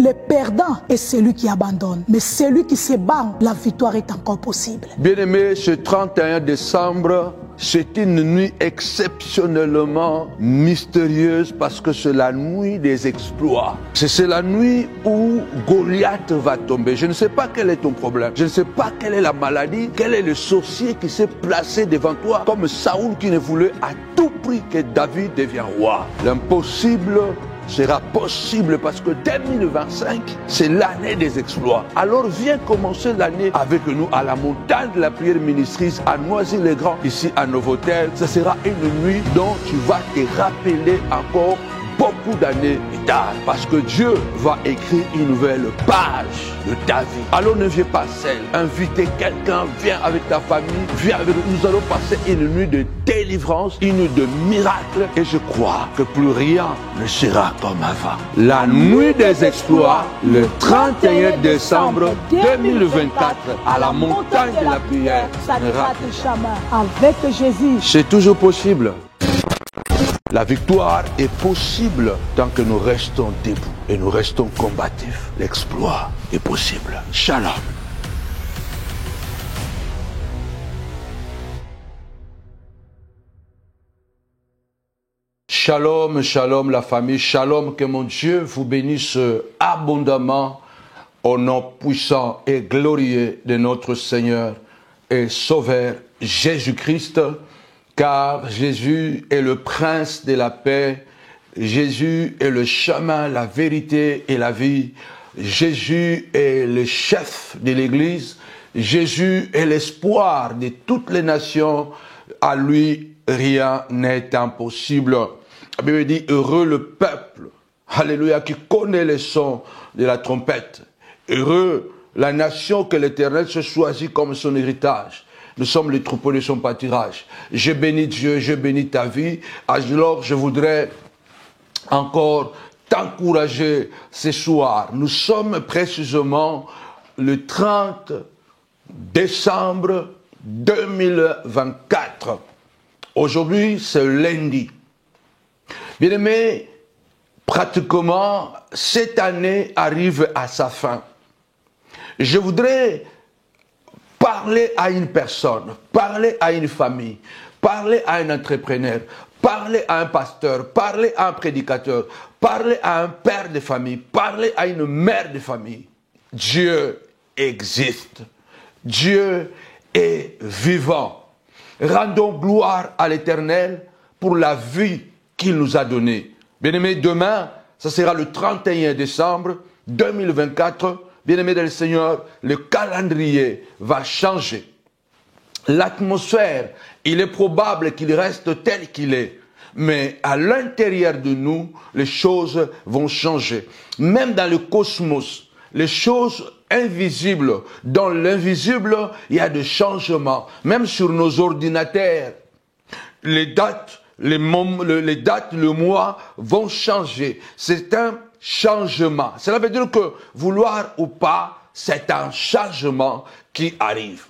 Le perdant est celui qui abandonne. Mais celui qui se bat, la victoire est encore possible. Bien-aimés, ce 31 décembre, c'est une nuit exceptionnellement mystérieuse parce que c'est la nuit des exploits. C'est la nuit où Goliath va tomber. Je ne sais pas quel est ton problème. Je ne sais pas quelle est la maladie, quel est le sorcier qui s'est placé devant toi comme Saoul qui ne voulait à tout prix que David devienne roi. L'impossible sera possible parce que 2025, c'est l'année des exploits. Alors viens commencer l'année avec nous à la montagne de la prière ministrice à Noisy-le-Grand, ici à Novotel. Ce sera une nuit dont tu vas te rappeler encore beaucoup d'années plus tard, parce que Dieu va écrire une nouvelle page de ta vie. Alors ne viens pas seul, invitez quelqu'un, viens avec ta famille, viens avec nous. Nous allons passer une nuit de délivrance, une nuit de miracle, et je crois que plus rien ne sera comme avant. La nuit des exploits, le 31 décembre 2024, à la montagne de la prière, ne rate jamais. Avec Jésus, c'est toujours possible. La victoire est possible tant que nous restons debout et nous restons combatifs. L'exploit est possible. Shalom. Shalom, shalom la famille, shalom, que mon Dieu vous bénisse abondamment au nom puissant et glorieux de notre Seigneur et Sauveur Jésus-Christ. Car Jésus est le prince de la paix, Jésus est le chemin, la vérité et la vie, Jésus est le chef de l'Église, Jésus est l'espoir de toutes les nations, à lui rien n'est impossible. La Bible dit, heureux le peuple, alléluia, qui connaît le son de la trompette, heureux la nation que l'Éternel se choisit comme son héritage. Nous sommes les troupeaux de son pâturage. Je bénis Dieu, je bénis ta vie. Alors, je voudrais encore t'encourager ce soir. Nous sommes précisément le 30 décembre 2024. Aujourd'hui, c'est lundi. Bien-aimés, pratiquement, cette année arrive à sa fin. Je voudrais parler à une personne, parler à une famille, parler à un entrepreneur, parler à un pasteur, parler à un prédicateur, parler à un père de famille, parler à une mère de famille. Dieu existe. Dieu est vivant. Rendons gloire à l'Éternel pour la vie qu'il nous a donnée. Bien-aimés, demain, ça sera le 31 décembre 2024. Bien-aimés dans le Seigneur, le calendrier va changer. L'atmosphère, il est probable qu'il reste tel qu'il est. Mais à l'intérieur de nous, les choses vont changer. Même dans le cosmos, les choses invisibles, dans l'invisible, il y a des changements. Même sur nos ordinateurs, les dates, le mois vont changer. C'est un changement. Cela veut dire que, vouloir ou pas, c'est un changement qui arrive.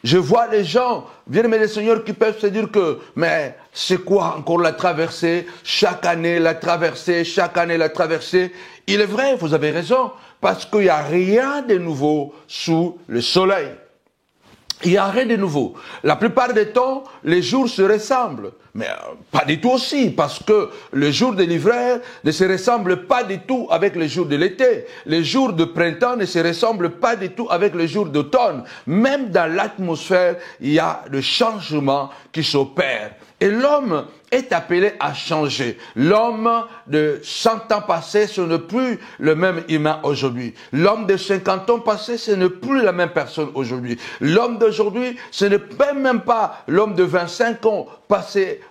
Je vois les gens, bien-aimés des Seigneurs, qui peuvent se dire que, mais c'est quoi encore la traversée? Chaque année la traversée, chaque année la traversée. Il est vrai, vous avez raison, parce qu'il n'y a rien de nouveau sous le soleil. Il n'y a rien de nouveau. La plupart des temps, les jours se ressemblent. Mais pas du tout aussi, parce que le jour de l'hiver ne se ressemble pas du tout avec les jours de l'été. Les jours de printemps ne se ressemblent pas du tout avec les jours d'automne. Même dans l'atmosphère, il y a des changements qui s'opèrent. Et l'homme est appelé à changer. L'homme de 100 ans passés, ce n'est plus le même humain aujourd'hui. L'homme de 50 ans passés, ce n'est plus la même personne aujourd'hui. L'homme d'aujourd'hui, ce n'est même pas l'homme de 25 ans passé.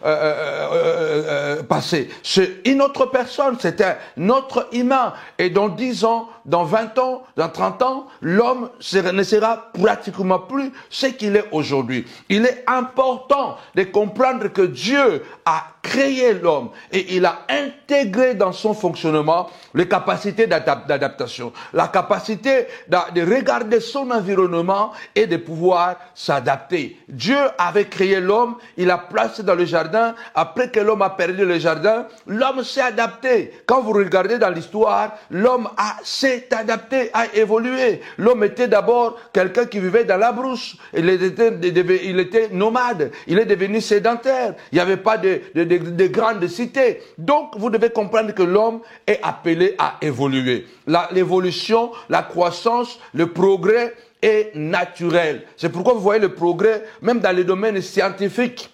C'est une autre personne, c'est un autre humain. Et dans 10 ans, dans 20 ans, dans 30 ans, l'homme ne sera pratiquement plus ce qu'il est aujourd'hui. Il est important de comprendre que Dieu a créé l'homme et il a intégré dans son fonctionnement les capacités d'adaptation, la capacité de regarder son environnement et de pouvoir s'adapter. Dieu avait créé l'homme, il l'a placé dans le jardin. Après que l'homme a perdu le jardin, l'homme s'est adapté. Quand vous regardez dans l'histoire, l'homme s'est adapté, a évolué. L'homme était d'abord quelqu'un qui vivait dans la brousse. Il était nomade. Il est devenu sédentaire. Il n'y avait pas de grandes cités. Donc, vous devez comprendre que l'homme est appelé à évoluer. L'évolution, la croissance, le progrès est naturel. C'est pourquoi vous voyez le progrès, même dans les domaines scientifiques,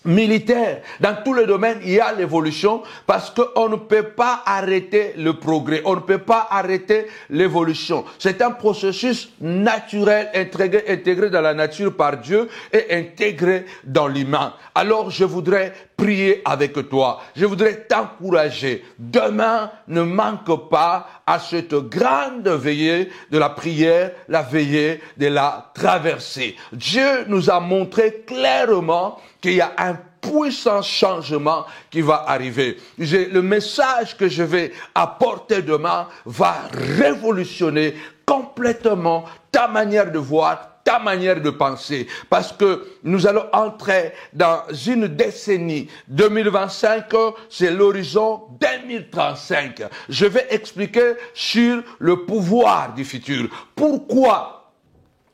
militaires, dans tous les domaines, il y a l'évolution parce qu'on ne peut pas arrêter le progrès, on ne peut pas arrêter l'évolution. C'est un processus naturel, intégré dans la nature par Dieu et intégré dans l'humain. Alors je voudrais prier avec toi, je voudrais t'encourager. Demain, ne manque pas à cette grande veillée de la prière, la veillée de la traversée. Dieu nous a montré clairement qu'il y a un puissant changement qui va arriver. Le message que je vais apporter demain va révolutionner complètement ta manière de voir, ta manière de penser, parce que nous allons entrer dans une décennie. 2025, c'est l'horizon 2035. Je vais expliquer sur le pouvoir du futur. Pourquoi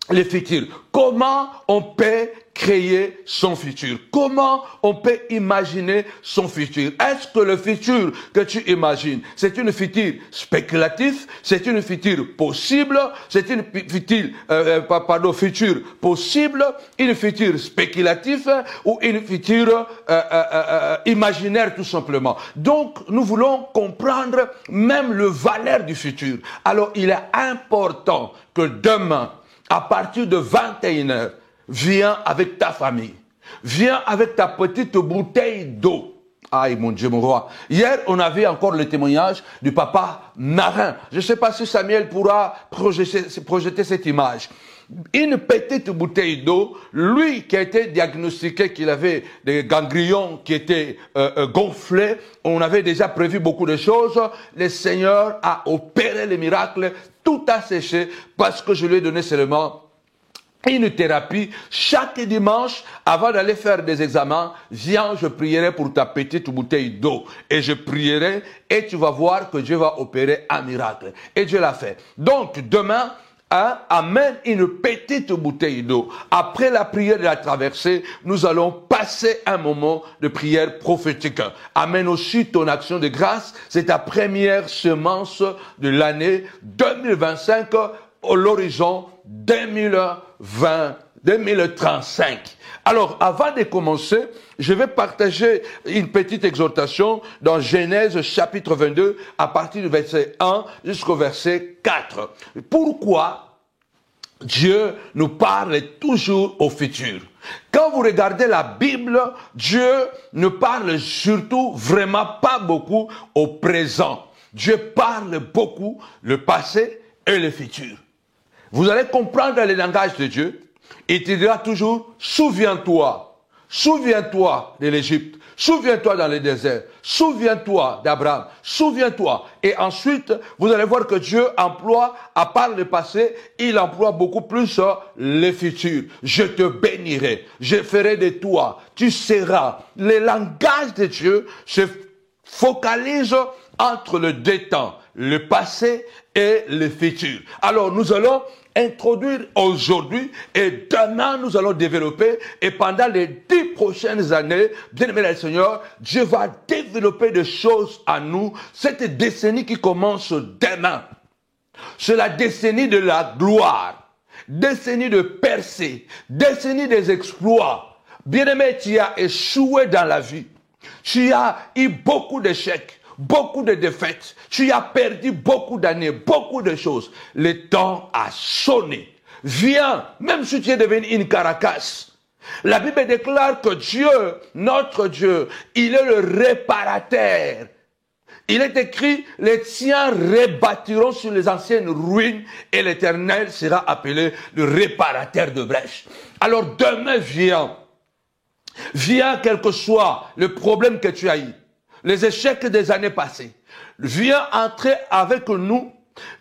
le futur? Comment on peut créer son futur? Comment on peut imaginer son futur? Est-ce que le futur que tu imagines, c'est une futur spéculatif, c'est une futur possible, c'est une futur possible, une futur spéculatif ou une futur imaginaire tout simplement? Donc, nous voulons comprendre même le valeur du futur. Alors, il est important que demain, à partir de 21h, viens avec ta famille. Viens avec ta petite bouteille d'eau. Aïe, mon Dieu, mon roi. Hier, on avait encore le témoignage du papa marin. Je ne sais pas si Samuel pourra projeter cette image. Une petite bouteille d'eau, lui qui a été diagnostiqué qu'il avait des ganglions qui étaient gonflés, on avait déjà prévu beaucoup de choses. Le Seigneur a opéré les miracles, tout a séché parce que je lui ai donné seulement une thérapie. Chaque dimanche, avant d'aller faire des examens, viens, je prierai pour ta petite bouteille d'eau. Et je prierai et tu vas voir que Dieu va opérer un miracle. Et Dieu l'a fait. Donc, demain, amène une petite bouteille d'eau. Après la prière de la traversée, nous allons passer un moment de prière prophétique. Amène aussi ton action de grâce. C'est ta première semence de l'année 2025 à l'horizon 2035. Alors, avant de commencer, je vais partager une petite exhortation dans Genèse chapitre 22 à partir du verset 1 jusqu'au verset 4. Pourquoi Dieu nous parle toujours au futur? Quand vous regardez la Bible, Dieu ne parle surtout vraiment pas beaucoup au présent. Dieu parle beaucoup le passé et le futur. Vous allez comprendre le langage de Dieu. Il te dira toujours, souviens-toi. Souviens-toi de l'Égypte. Souviens-toi dans le désert. Souviens-toi d'Abraham. Souviens-toi. Et ensuite, vous allez voir que Dieu emploie, à part le passé, il emploie beaucoup plus le futur. Je te bénirai. Je ferai de toi. Tu seras. Le langage de Dieu se focalise entre les deux temps, le passé et le futur. Alors, nous allons introduire aujourd'hui et demain nous allons développer, et pendant les 10 prochaines années, bien-aimé le Seigneur, Dieu va développer des choses à nous. Cette décennie qui commence demain, c'est la décennie de la gloire, décennie de percée, décennie des exploits. Bien-aimé, tu as échoué dans la vie, tu as eu beaucoup d'échecs, beaucoup de défaites. Tu as perdu beaucoup d'années, beaucoup de choses. Le temps a sonné. Viens, même si tu es devenu une caracasse. La Bible déclare que Dieu, notre Dieu, il est le réparateur. Il est écrit, les tiens rebâtiront sur les anciennes ruines et l'Éternel sera appelé le réparateur de brèches. Alors demain vient. Viens, quel que soit le problème que tu as eu, les échecs des années passées. Viens entrer avec nous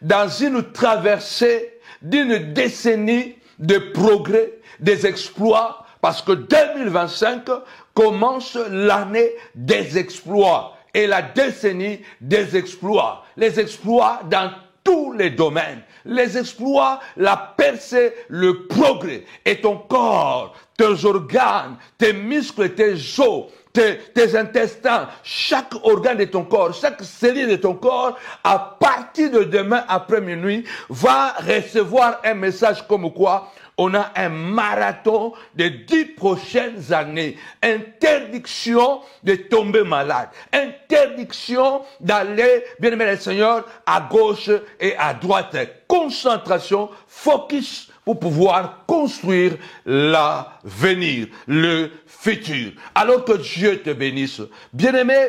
dans une traversée d'une décennie de progrès, des exploits, parce que 2025 commence l'année des exploits et la décennie des exploits. Les exploits dans tous les domaines. Les exploits, la percée, le progrès. Et ton corps, tes organes, tes muscles, tes os, tes intestins, chaque organe de ton corps, chaque cellule de ton corps, à partir de demain après minuit, va recevoir un message comme quoi on a un marathon de 10 prochaines années. Interdiction de tomber malade. Interdiction d'aller, bien aimé le Seigneur, à gauche et à droite. Concentration, focus pour pouvoir construire l'avenir, le futur. Alors que Dieu te bénisse. Bien aimé,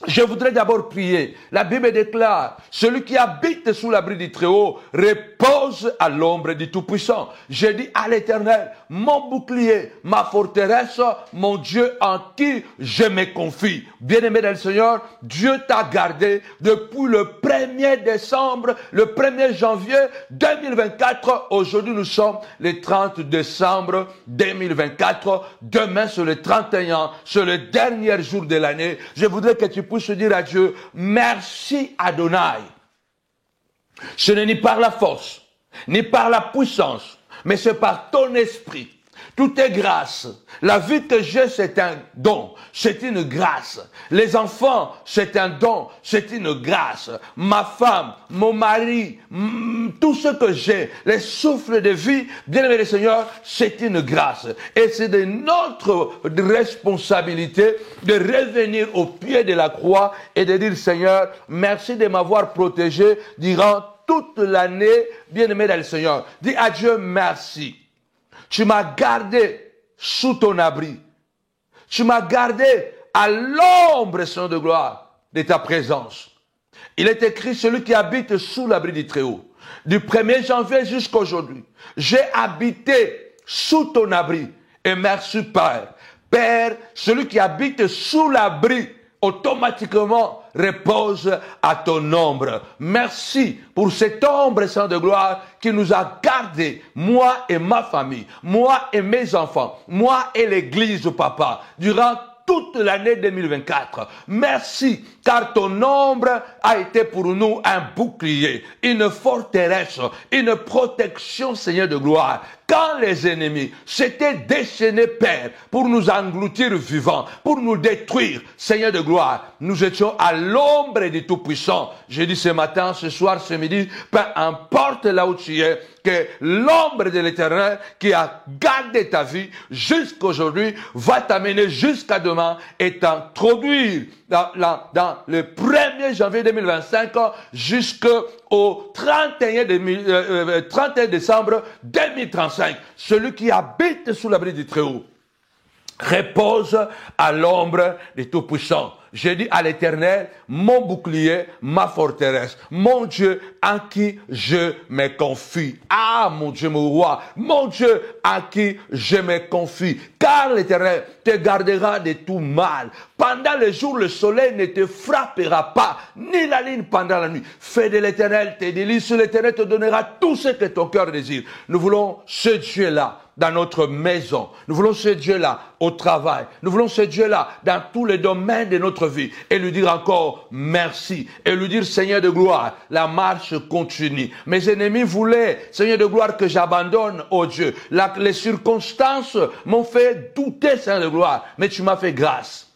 je voudrais d'abord prier. La Bible déclare, celui qui habite sous l'abri du Très-Haut repose à l'ombre du Tout-Puissant. Je dis à l'Éternel, mon bouclier, ma forteresse, mon Dieu en qui je me confie. Bien-aimé dans le Seigneur, Dieu t'a gardé depuis le 1er décembre, le 1er janvier 2024. Aujourd'hui, nous sommes le 30 décembre 2024. Demain, c'est le 31, c'est le dernier jour de l'année. Je voudrais que tu puisses dire à Dieu, merci Adonai. Ce n'est ni par la force, ni par la puissance, mais c'est par ton esprit. Tout est grâce. La vie que j'ai, c'est un don. C'est une grâce. Les enfants, c'est un don. C'est une grâce. Ma femme, mon mari, tout ce que j'ai, les souffles de vie, bien aimé le Seigneur, c'est une grâce. Et c'est de notre responsabilité de revenir au pied de la croix et de dire, Seigneur, merci de m'avoir protégé durant toute l'année, bien aimé dans le Seigneur. Dis à Dieu merci. Tu m'as gardé sous ton abri. Tu m'as gardé à l'ombre, Seigneur de gloire, de ta présence. Il est écrit, celui qui habite sous l'abri du Très-Haut. Du 1er janvier jusqu'à aujourd'hui, j'ai habité sous ton abri. Et merci Père. Père, celui qui habite sous l'abri, automatiquement repose à ton ombre. Merci pour cette ombre, Seigneur de gloire, qui nous a gardés, moi et ma famille, moi et mes enfants, moi et l'église, papa, durant toute l'année 2024. Merci, car ton ombre a été pour nous un bouclier, une forteresse, une protection, Seigneur de gloire. Quand les ennemis s'étaient déchaînés, Père, pour nous engloutir vivants, pour nous détruire, Seigneur de gloire, nous étions à l'ombre du Tout-Puissant. J'ai dit ce matin, ce soir, ce midi, peu importe là où tu es, que l'ombre de l'Éternel qui a gardé ta vie jusqu'aujourd'hui va t'amener jusqu'à demain et t'introduire dans le 1er janvier 2025 jusqu'au 31 décembre 2035. Celui qui habite sous l'abri du Très-Haut repose à l'ombre du Tout-Puissant. J'ai dit à l'Éternel, mon bouclier, ma forteresse, mon Dieu en qui je me confie. Ah, mon Dieu, mon roi, mon Dieu en qui je me confie. Car l'Éternel te gardera de tout mal. Pendant le jour, le soleil ne te frappera pas, ni la lune pendant la nuit. Fais de l'Éternel tes délices, l'Éternel te donnera tout ce que ton cœur désire. Nous voulons ce Dieu-là dans notre maison. Nous voulons ce Dieu-là au travail. Nous voulons ce Dieu-là dans tous les domaines de notre vie. Et lui dire encore merci. Et lui dire, Seigneur de gloire, la marche continue. Mes ennemis voulaient, Seigneur de gloire, que j'abandonne, oh Dieu. Les circonstances m'ont fait douter, Seigneur de gloire. Mais tu m'as fait grâce.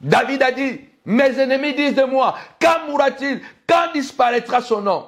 David a dit, mes ennemis disent de moi, quand mourra-t-il? Quand disparaîtra son nom?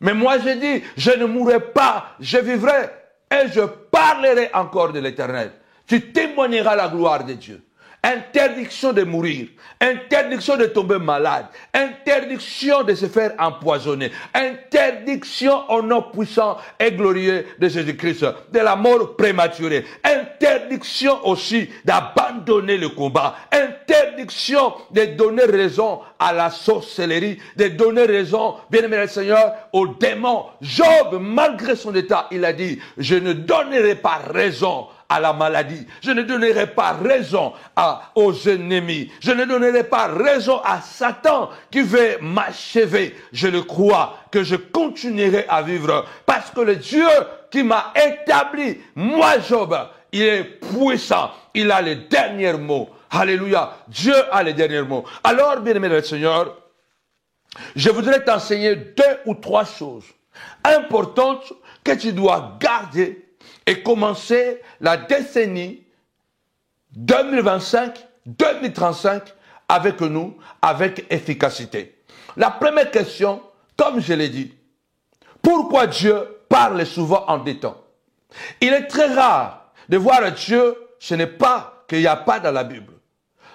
Mais moi j'ai dit, je ne mourrai pas, je vivrai. Et je parlerai encore de l'Éternel. Tu témoigneras la gloire de Dieu. Interdiction de mourir, interdiction de tomber malade, interdiction de se faire empoisonner, interdiction au nom puissant et glorieux de Jésus-Christ, de la mort prématurée, interdiction aussi d'abandonner le combat, interdiction de donner raison à la sorcellerie, de donner raison, bien-aimé le Seigneur, aux démons. Job, malgré son état, il a dit, je ne donnerai pas raison à la maladie. Je ne donnerai pas raison aux ennemis. Je ne donnerai pas raison à Satan qui veut m'achever. Je le crois que je continuerai à vivre parce que le Dieu qui m'a établi, moi Job, il est puissant. Il a les derniers mots. Alléluia. Dieu a les derniers mots. Alors, bien-aimé le Seigneur, je voudrais t'enseigner 2 ou 3 choses importantes que tu dois garder et commencer la décennie 2025-2035 avec nous, avec efficacité. La première question, comme je l'ai dit, pourquoi Dieu parle souvent en des temps? Il est très rare de voir Dieu, ce n'est pas qu'il n'y a pas dans la Bible.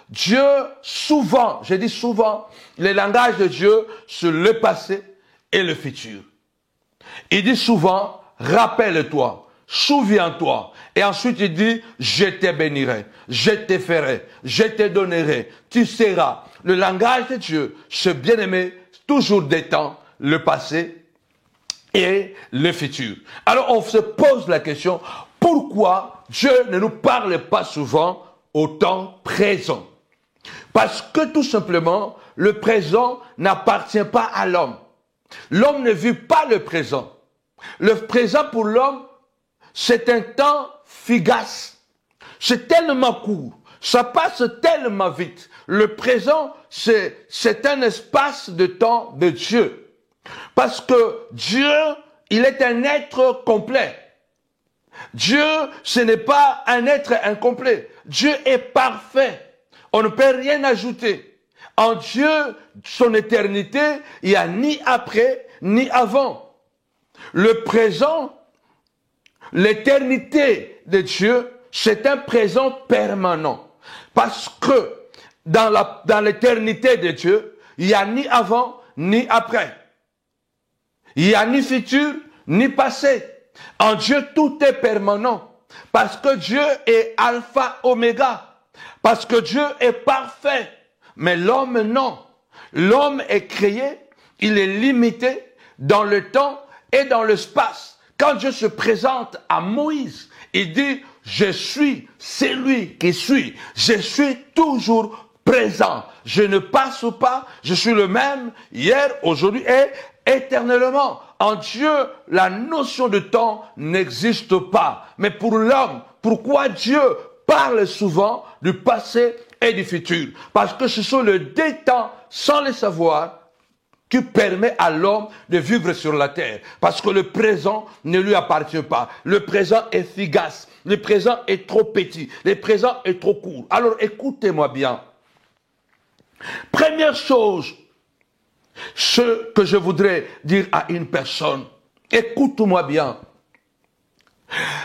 Dieu, souvent, je dis souvent, le langage de Dieu, c'est le passé et le futur. Il dit souvent, rappelle-toi, souviens-toi. Et ensuite il dit, je te bénirai, je te ferai, je te donnerai, tu seras. Le langage de Dieu, c'est bien aimé, toujours des temps, le passé et le futur. Alors on se pose la question, pourquoi Dieu ne nous parle pas souvent au temps présent? Parce que tout simplement, le présent n'appartient pas à l'homme. L'homme ne vit pas le présent. Le présent pour l'homme, c'est un temps fugace. C'est tellement court. Ça passe tellement vite. Le présent, c'est un espace de temps de Dieu. Parce que Dieu, il est un être complet. Dieu, ce n'est pas un être incomplet. Dieu est parfait. On ne peut rien ajouter. En Dieu, son éternité, il n'y a ni après, ni avant. Le présent, l'éternité de Dieu, c'est un présent permanent. Parce que dans l'éternité de Dieu, il n'y a ni avant, ni après. Il n'y a ni futur, ni passé. En Dieu, tout est permanent. Parce que Dieu est alpha, oméga. Parce que Dieu est parfait. Mais l'homme, non. L'homme est créé, il est limité dans le temps et dans l'espace. Quand Dieu se présente à Moïse, il dit, je suis celui qui suis. Je suis toujours présent. Je ne passe pas, je suis le même hier, aujourd'hui et éternellement. En Dieu, la notion de temps n'existe pas. Mais pour l'homme, pourquoi Dieu parle souvent du passé et du futur? Parce que ce sont les deux temps, sans le savoir, qui permet à l'homme de vivre sur la terre. Parce que le présent ne lui appartient pas. Le présent est fugace. Le présent est trop petit. Le présent est trop court. Alors écoutez-moi bien. Première chose, ce que je voudrais dire à une personne, écoute-moi bien.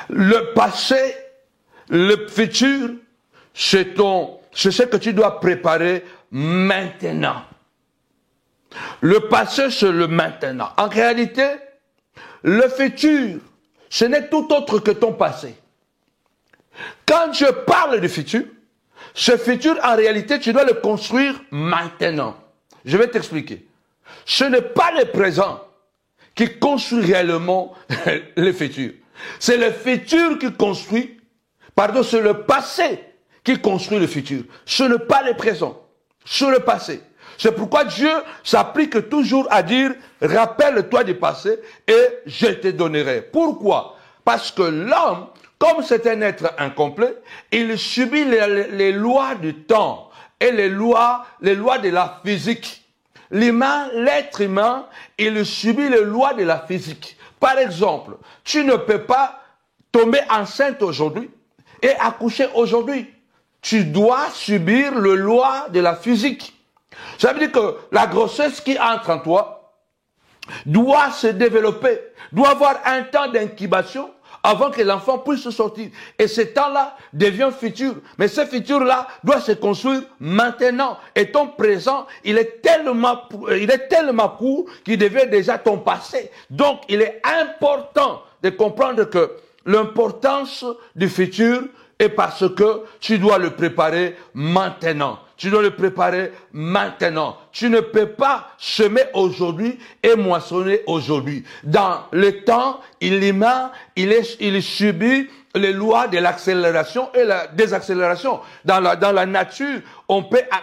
Le passé, le futur, c'est ce que tu dois préparer maintenant. Le passé, c'est le maintenant. En réalité, le futur, ce n'est tout autre que ton passé. Quand je parle du futur, ce futur, en réalité, tu dois le construire maintenant. Je vais t'expliquer. Ce n'est pas le présent qui construit réellement le futur. C'est le futur qui construit, c'est le passé qui construit le futur. Ce n'est pas le présent, c'est le passé. C'est pourquoi Dieu s'applique toujours à dire, rappelle-toi du passé et je te donnerai. Pourquoi? Parce que l'homme, comme c'est un être incomplet, il subit les lois du temps et les lois de la physique. L'être humain, il subit les lois de la physique. Par exemple, tu ne peux pas tomber enceinte aujourd'hui et accoucher aujourd'hui. Tu dois subir les lois de la physique. Ça veut dire que la grossesse qui entre en toi doit se développer, doit avoir un temps d'incubation avant que l'enfant puisse sortir. Et ce temps-là devient futur. Mais ce futur-là doit se construire maintenant. Et ton présent, il est tellement court qu'il devient déjà ton passé. Donc, il est important de comprendre que l'importance du futur est parce que tu dois le préparer maintenant. Tu dois le préparer maintenant. Tu ne peux pas semer aujourd'hui et moissonner aujourd'hui. Dans le temps, l'humain, il subit les lois de l'accélération et la désaccélération. Dans la nature,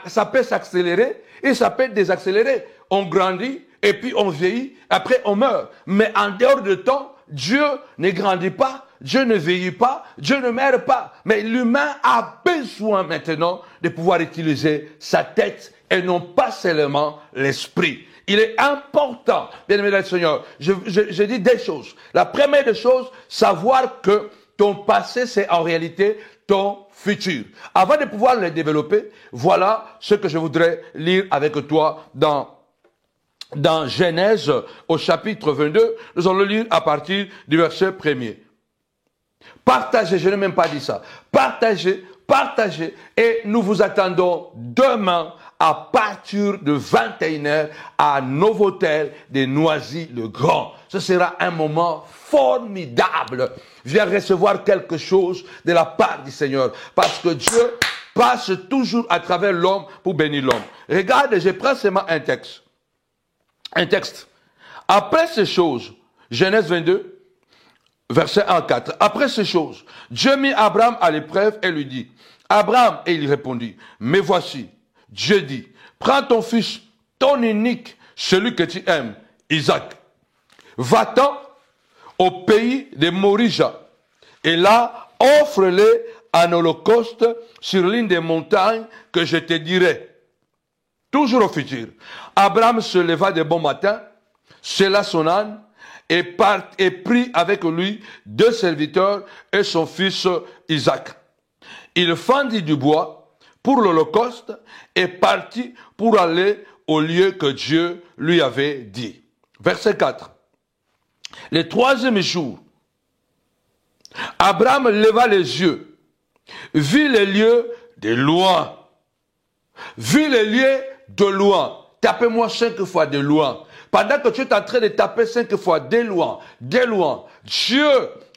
ça peut s'accélérer et ça peut désaccélérer. On grandit et puis on vieillit, après on meurt. Mais en dehors de temps, Dieu ne grandit pas, Dieu ne vieillit pas, Dieu ne meurt pas. Mais l'humain a besoin maintenant de pouvoir utiliser sa tête et non pas seulement l'esprit. Il est important, bien aimé dans le Seigneur, je dis des choses. La première des choses, savoir que ton passé, c'est en réalité ton futur. Avant de pouvoir le développer, voilà ce que je voudrais lire avec toi dans Genèse au chapitre 22. Nous allons le lire à partir du verset 1er. Partagez, je n'ai même pas dit ça. Partagez, et nous vous attendons demain à partir de 21h à Novotel de Noisy-le-Grand. Ce sera un moment formidable. Viens recevoir quelque chose de la part du Seigneur. Parce que Dieu passe toujours à travers l'homme pour bénir l'homme. Regarde, je prends seulement un texte. Après ces choses, Genèse 22, verset 1-4. Après ces choses, Dieu mit Abraham à l'épreuve et lui dit, Abraham, et il répondit, mais voici, Dieu dit, prends ton fils, ton unique, celui que tu aimes, Isaac. Va-t'en au pays de Morija, et là, offre-le en holocauste sur l'une des montagnes que je te dirai. Toujours au futur. Abraham se leva de bon matin, sella son âne, et prit avec lui 2 serviteurs et son fils Isaac. Il fendit du bois pour l'holocauste et partit pour aller au lieu que Dieu lui avait dit. Verset 4. Le 3e jour, Abraham leva les yeux, vit les lieux de loin. Vit les lieux de loin. Tapez-moi 5 fois de loin. Pendant que tu es en train de taper 5 fois de loin, Dieu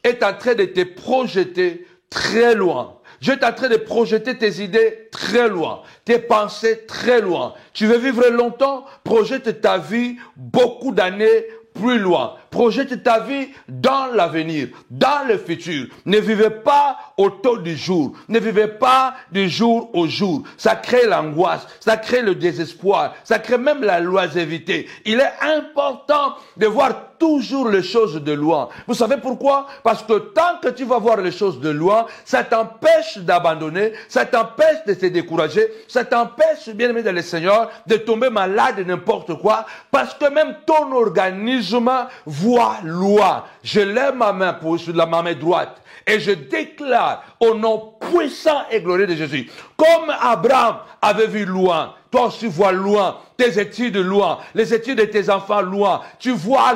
est en train de te projeter très loin. Dieu est en train de projeter tes idées très loin, tes pensées très loin. Tu veux vivre longtemps? Projette ta vie beaucoup d'années plus loin. Projette ta vie dans l'avenir, dans le futur. Ne vivez pas au taux du jour. Ne vivez pas du jour au jour. Ça crée l'angoisse, ça crée le désespoir, ça crée même la loisiveté. Il est important de voir toujours les choses de loin. Vous savez pourquoi? Parce que tant que tu vas voir les choses de loin, ça t'empêche d'abandonner, ça t'empêche de te décourager, ça t'empêche, bien aimé dans le Seigneur, de tomber malade de n'importe quoi, parce que même ton organisme voit loin. Je lève ma main sur ma main droite et je déclare au nom puissant et glorieux de Jésus, comme Abraham avait vu loin, toi aussi vois loin, tes études loin, les études de tes enfants loin, tu vois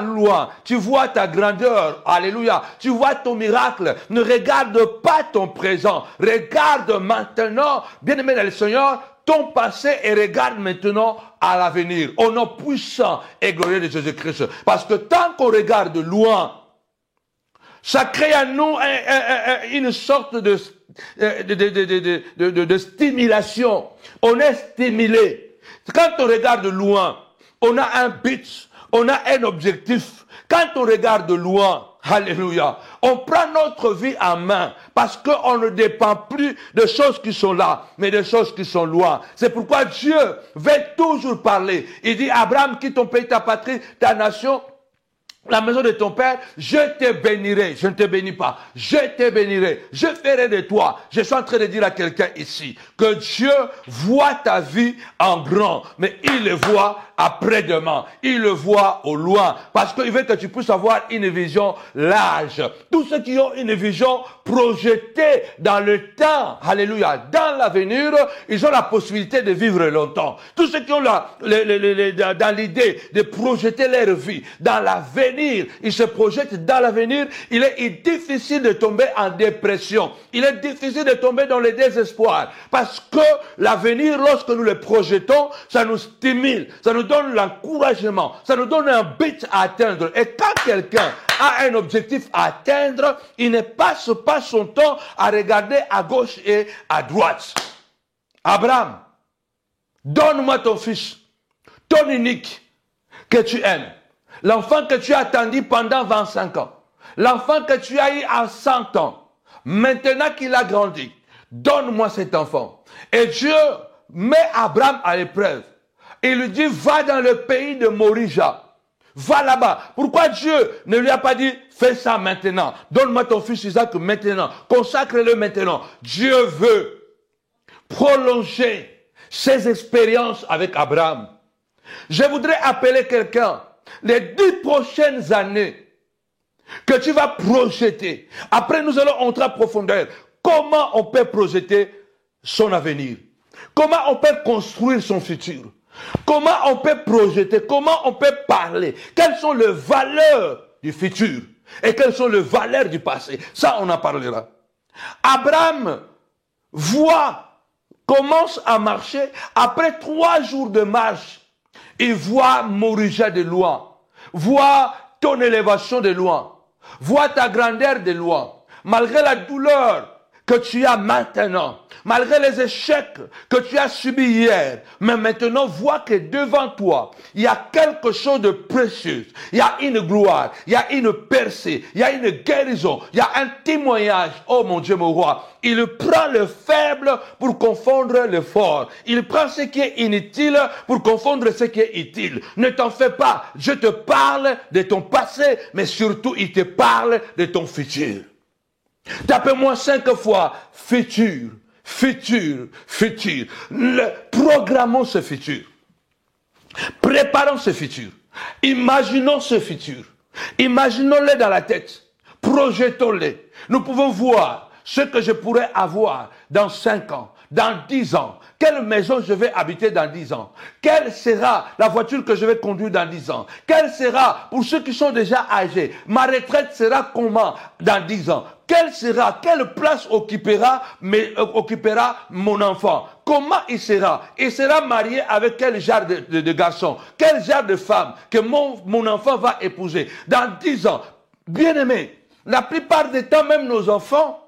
ta grandeur, alléluia, tu vois ton miracle, ne regarde pas ton présent, regarde maintenant, bien-aimé dans le Seigneur, ton passé et regarde maintenant à l'avenir, au nom puissant et glorieux de Jésus-Christ. Parce que tant qu'on regarde loin, ça crée à nous une sorte de stimulation. On est stimulé. Quand on regarde loin, on a un but, on a un objectif. Quand on regarde loin, alléluia, on prend notre vie en main parce qu'on ne dépend plus de choses qui sont là, mais de choses qui sont loin. C'est pourquoi Dieu veut toujours parler. Il dit, Abraham, quitte ton pays, ta patrie, ta nation, la maison de ton père, je te bénirai. Je ne te bénis pas. Je te bénirai. Je ferai de toi. Je suis en train de dire à quelqu'un ici que Dieu voit ta vie en grand, mais il le voit après-demain. Il le voit au loin. Parce qu'il veut que tu puisses avoir une vision large. Tous ceux qui ont une vision projetée dans le temps, alléluia, dans l'avenir, ils ont la possibilité de vivre longtemps. Tous ceux qui ont dans l'idée de projeter leur vie dans l'avenir, ils se projettent dans l'avenir, il est difficile de tomber en dépression. Il est difficile de tomber dans le désespoir. Parce que l'avenir, lorsque nous le projetons, ça nous stimule, ça nous donne l'encouragement, ça nous donne un but à atteindre. Et quand quelqu'un a un objectif à atteindre, il ne passe pas son temps à regarder à gauche et à droite. Abraham Donne-moi ton fils, ton unique, que tu aimes. L'enfant que tu as attendu pendant 25 ans. L'enfant que tu as eu à 100 ans. Maintenant qu'il a grandi, donne-moi cet enfant. Et Dieu met Abraham à l'épreuve. Il lui dit, va dans le pays de Morija. Va là-bas. Pourquoi Dieu ne lui a pas dit, fais ça maintenant. Donne-moi ton fils Isaac maintenant. Consacre-le maintenant. Dieu veut prolonger ses expériences avec Abraham. Je voudrais appeler quelqu'un. Les 10 prochaines années que tu vas projeter. Après, nous allons entrer en profondeur. Comment on peut projeter son avenir? Comment on peut construire son futur? Comment on peut projeter? Comment on peut parler? Quelles sont les valeurs du futur? Et quelles sont les valeurs du passé? Ça, on en parlera. Abraham commence à marcher. Après 3 jours de marche, il voit Morija de loin. Voit ton élévation de loin. Vois ta grandeur de loin. Malgré la douleur que tu as maintenant, malgré les échecs que tu as subis hier, mais maintenant vois que devant toi, il y a quelque chose de précieux. Il y a une gloire, il y a une percée, il y a une guérison, il y a un témoignage. Oh mon Dieu, mon roi, il prend le faible pour confondre le fort. Il prend ce qui est inutile pour confondre ce qui est utile. Ne t'en fais pas. Je te parle de ton passé, mais surtout, il te parle de ton futur. Tapez-moi 5 fois futur, futur, futur. Programmons ce futur. Préparons ce futur. Imaginons ce futur. Imaginons-le dans la tête. Projetons-le. Nous pouvons voir ce que je pourrais avoir dans 5 ans, dans 10 ans. Quelle maison je vais habiter dans 10 ans? Quelle sera la voiture que je vais conduire dans 10 ans? Quelle sera, pour ceux qui sont déjà âgés, ma retraite sera comment dans 10 ans? Quelle place occupera mon enfant? Comment il sera? Il sera marié avec quel genre de garçon? Quel genre de femme que mon enfant va épouser? Dans 10 ans, bien aimé, la plupart des temps, même nos enfants,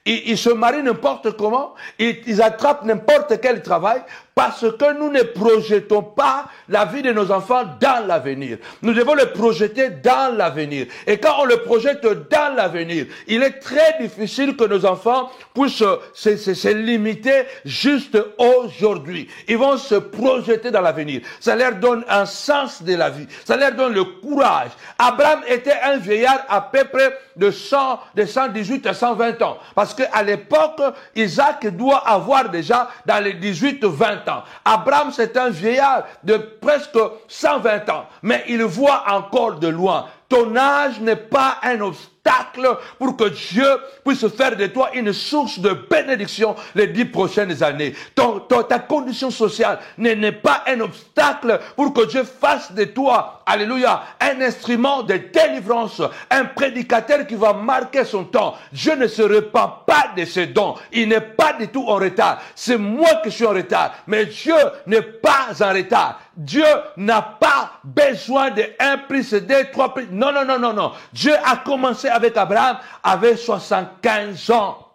ils se marient n'importe comment, ils attrapent n'importe quel travail parce que nous ne projetons pas la vie de nos enfants dans l'avenir. Nous devons le projeter dans l'avenir. Et quand on le projette dans l'avenir, il est très difficile que nos enfants puissent se limiter juste aujourd'hui. Ils vont se projeter dans l'avenir. Ça leur donne un sens de la vie. Ça leur donne le courage. Abraham était un vieillard à peu près de 118 à 120 ans. Parce qu'à l'époque, Isaac doit avoir déjà dans les 18-20 ans. Abraham, c'est un vieillard de presque 120 ans. Mais il voit encore de loin. Ton âge n'est pas un obstacle pour que Dieu puisse faire de toi une source de bénédiction les 10 prochaines années. Ta condition sociale n'est pas un obstacle pour que Dieu fasse de toi, alléluia, un instrument de délivrance, un prédicateur qui va marquer son temps. Dieu ne se repent pas de ses dons. Il n'est pas du tout en retard. C'est moi qui suis en retard. Mais Dieu n'est pas en retard. Dieu n'a pas besoin de 1 plus 2, 3 plus. Non, non, non, non, non. Dieu a commencé avec Abraham, avec 75 ans.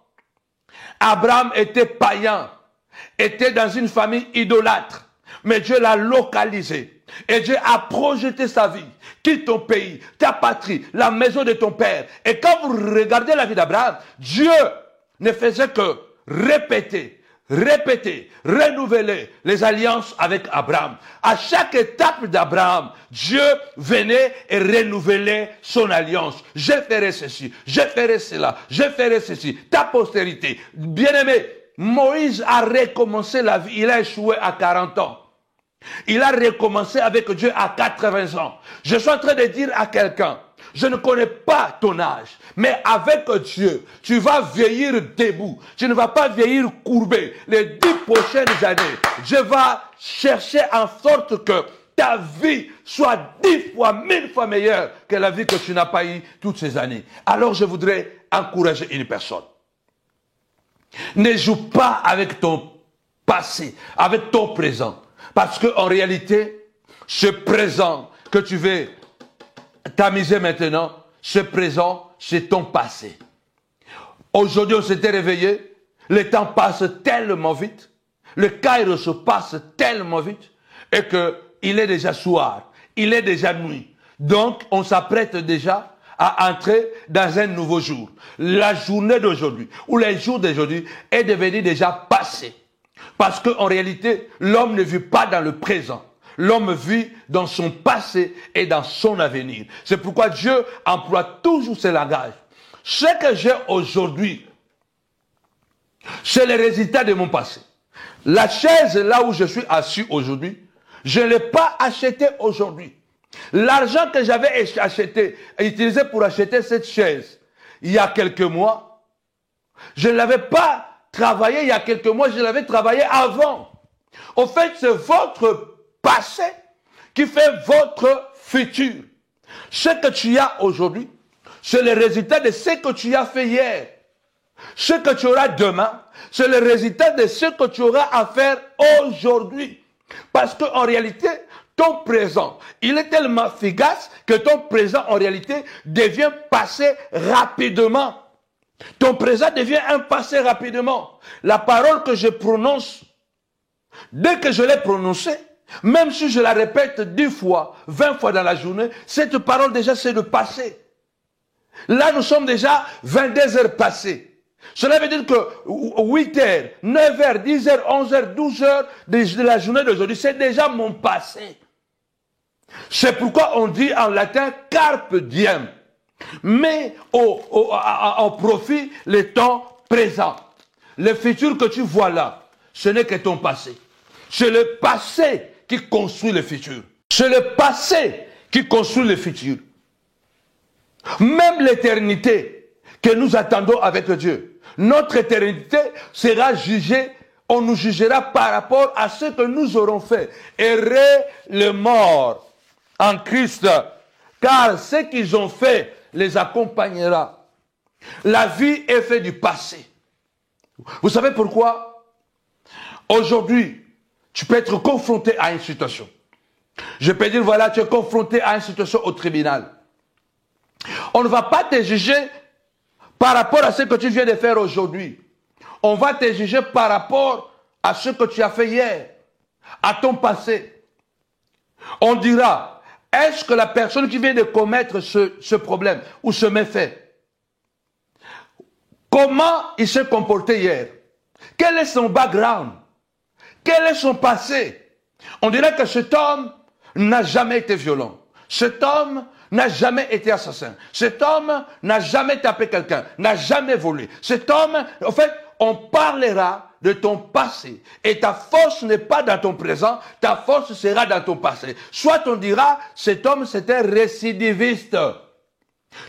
Abraham était païen, était dans une famille idolâtre. Mais Dieu l'a localisé. Et Dieu a projeté sa vie. Quitte ton pays, ta patrie, la maison de ton père. Et quand vous regardez la vie d'Abraham, Dieu ne faisait que répéter, renouveler les alliances avec Abraham. À chaque étape d'Abraham, Dieu venait et renouvelait son alliance. Je ferai ceci, je ferai cela, je ferai ceci. Ta postérité. Bien-aimé, Moïse a recommencé la vie. Il a échoué à 40 ans. Il a recommencé avec Dieu à 80 ans. Je suis en train de dire à quelqu'un, je ne connais pas ton âge, mais avec Dieu, tu vas vieillir debout. Tu ne vas pas vieillir courbé. Les 10 prochaines années, Dieu va chercher en sorte que ta vie soit 10 fois, 1000 fois meilleure que la vie que tu n'as pas eue toutes ces années. Alors je voudrais encourager une personne. Ne joue pas avec ton passé, avec ton présent. Parce qu'en réalité, ce présent que tu veux t'amuser maintenant, ce présent, c'est ton passé. Aujourd'hui, on s'était réveillé, le temps passe tellement vite. le Caire se passe tellement vite et qu'il est déjà soir, il est déjà nuit. Donc, on s'apprête déjà à entrer dans un nouveau jour. La journée d'aujourd'hui, ou les jours d'aujourd'hui, est devenu déjà passé. Parce qu'en réalité, l'homme ne vit pas dans le présent. L'homme vit dans son passé et dans son avenir. C'est pourquoi Dieu emploie toujours ce langage. Ce que j'ai aujourd'hui, c'est le résultat de mon passé. La chaise là où je suis assis aujourd'hui, je ne l'ai pas achetée aujourd'hui. L'argent que j'avais acheté, utilisé pour acheter cette chaise, il y a quelques mois, je ne l'avais pas travaillé il y a quelques mois, je l'avais travaillé avant. Au fait, c'est votre passé qui fait votre futur. Ce que tu as aujourd'hui, c'est le résultat de ce que tu as fait hier. Ce que tu auras demain, c'est le résultat de ce que tu auras à faire aujourd'hui. Parce qu'en réalité, ton présent, il est tellement fugace que ton présent, en réalité, devient passé rapidement. Ton présent devient un passé rapidement. La parole que je prononce, dès que je l'ai prononcée, même si je la répète 10 fois, 20 fois dans la journée, cette parole déjà c'est le passé. Là, nous sommes déjà 22 heures passées. Cela veut dire que 8 heures, 9 heures, 10 heures, 11 heures, 12 heures de la journée d'aujourd'hui, c'est déjà mon passé. C'est pourquoi on dit en latin carpe diem. Mais au profit le temps présent. Le futur que tu vois là, ce n'est que ton passé. C'est le passé qui construit le futur. C'est le passé qui construit le futur. Même l'éternité que nous attendons avec Dieu, notre éternité sera jugée, on nous jugera par rapport à ce que nous aurons fait. Heureux les morts en Christ, car ce qu'ils ont fait les accompagnera. La vie est faite du passé. Vous savez pourquoi? Aujourd'hui, tu peux être confronté à une situation. Je peux dire, voilà, tu es confronté à une situation au tribunal. On ne va pas te juger par rapport à ce que tu viens de faire aujourd'hui. On va te juger par rapport à ce que tu as fait hier, à ton passé. On dira, est-ce que la personne qui vient de commettre ce problème ou ce méfait, comment il s'est comporté hier? Quel est son background? Quel est son passé? On dirait que cet homme n'a jamais été violent. Cet homme n'a jamais été assassin. Cet homme n'a jamais tapé quelqu'un, n'a jamais volé. Cet homme, en fait, on parlera de ton passé. Et ta force n'est pas dans ton présent, ta force sera dans ton passé. Soit on dira, cet homme c'est un récidiviste.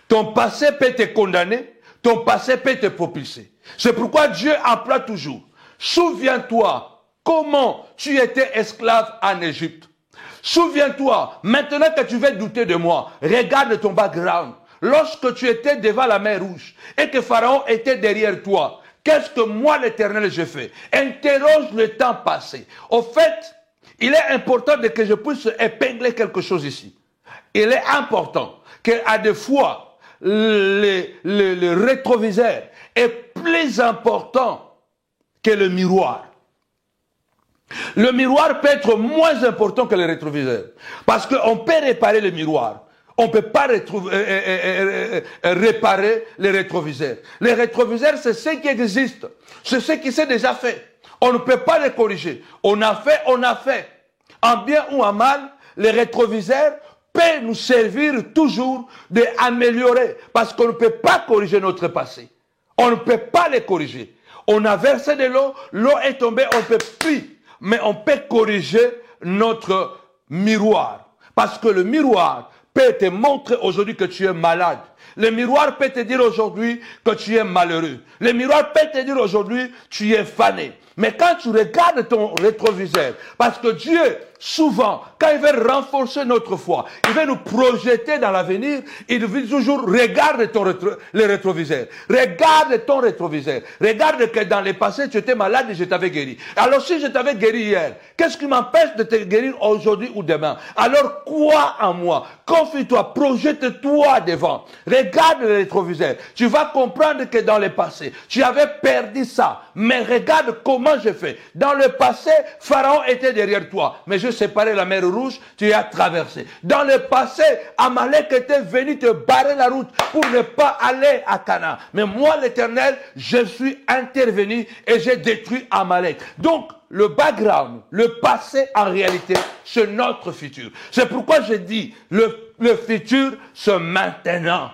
Ton passé peut te condamner, ton passé peut te propulser. C'est pourquoi Dieu emploie toujours. Souviens-toi comment tu étais esclave en Égypte. Souviens-toi, maintenant que tu veux douter de moi, regarde ton background. Lorsque tu étais devant la mer Rouge et que Pharaon était derrière toi, qu'est-ce que moi l'Éternel j'ai fait? Interroge le temps passé. Au fait, il est important que je puisse épingler quelque chose ici. Il est important qu'à des fois, le rétroviseur est plus important que le miroir. Le miroir peut être moins important que le rétroviseur. Parce qu'on peut réparer le miroir. On ne peut pas réparer les rétroviseurs. Les rétroviseurs, c'est ce qui existe. C'est ce qui s'est déjà fait. On ne peut pas les corriger. On a fait, on a fait. En bien ou en mal, les rétroviseurs peuvent nous servir toujours d'améliorer. Parce qu'on ne peut pas corriger notre passé. On ne peut pas les corriger. On a versé de l'eau, l'eau est tombée, on ne peut plus. Mais on peut corriger notre miroir. Parce que le miroir peut te montrer aujourd'hui que tu es malade. Le miroir peut te dire aujourd'hui que tu es malheureux. Le miroir peut te dire aujourd'hui que tu es fané. Mais quand tu regardes ton rétroviseur, parce que Dieu, souvent, quand il veut renforcer notre foi, il veut nous projeter dans l'avenir, il veut toujours regarder le rétroviseur. Regarde ton rétroviseur. Regarde que dans le passé, tu étais malade et je t'avais guéri. Alors si je t'avais guéri hier, qu'est-ce qui m'empêche de te guérir aujourd'hui ou demain? Alors crois en moi. Confie-toi, projette-toi devant. Regarde le rétroviseur. Tu vas comprendre que dans le passé, tu avais perdu ça. Mais regarde comment comment je fais? Dans le passé, Pharaon était derrière toi, mais je séparais la mer Rouge, tu as traversé. Dans le passé, Amalek était venu te barrer la route pour ne pas aller à Canaan. Mais moi, l'Éternel, je suis intervenu et j'ai détruit Amalek. Donc, le background, le passé, en réalité, c'est notre futur. C'est pourquoi je dis, le futur, c'est maintenant.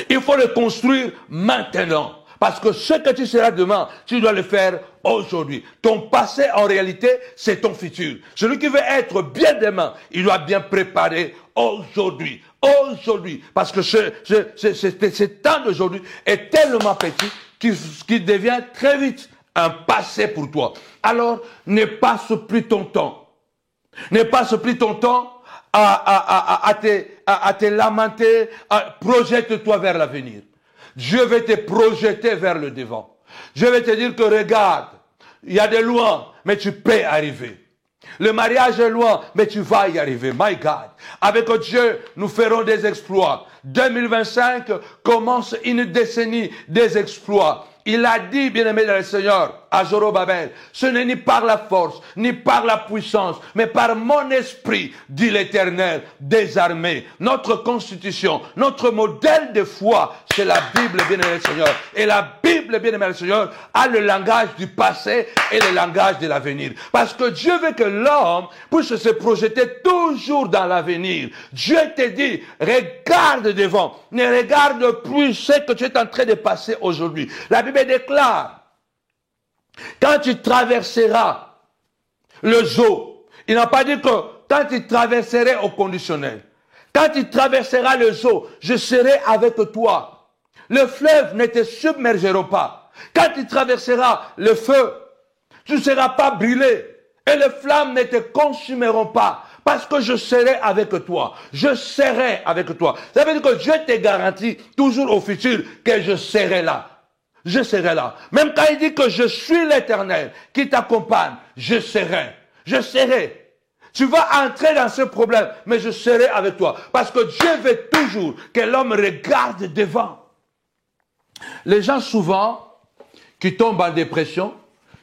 Il faut le construire maintenant. Parce que ce que tu seras demain, tu dois le faire aujourd'hui. Ton passé, en réalité, c'est ton futur. Celui qui veut être bien demain, il doit bien préparer aujourd'hui. Aujourd'hui. Parce que ce temps d'aujourd'hui est tellement petit qu'il devient très vite un passé pour toi. Alors, ne passe plus ton temps. Ne passe plus ton temps à te lamenter. Projette-toi vers l'avenir. Dieu veut te projeter vers le devant. Je vais te dire que regarde, il y a des loin, mais tu peux arriver. Le mariage est loin, mais tu vas y arriver. My God. Avec Dieu, nous ferons des exploits. 2025 commence une décennie des exploits. Il a dit, bien-aimé dans le Seigneur, à Zorobabel, ce n'est ni par la force, ni par la puissance, mais par mon esprit, dit l'Éternel des armées. Notre constitution, notre modèle de foi, c'est la Bible, bien-aimé du Seigneur. Et la Bible, bien-aimé du Seigneur, a le langage du passé et le langage de l'avenir. Parce que Dieu veut que l'homme puisse se projeter toujours dans l'avenir. Dieu te dit, regarde devant, ne regarde plus ce que tu es en train de passer aujourd'hui. La Bible déclare, quand tu traverseras le zoo, il n'a pas dit que quand tu traverserais au conditionnel, quand tu traverseras le zoo, je serai avec toi. Le fleuve ne te submergera pas. Quand tu traverseras le feu, tu ne seras pas brûlé et les flammes ne te consumeront pas. Parce que je serai avec toi. Je serai avec toi. Ça veut dire que Dieu te garantit toujours au futur que je serai là. Je serai là. Même quand il dit que je suis l'Éternel qui t'accompagne, je serai. Je serai. Tu vas entrer dans ce problème, mais je serai avec toi. Parce que Dieu veut toujours que l'homme regarde devant. Les gens souvent qui tombent en dépression,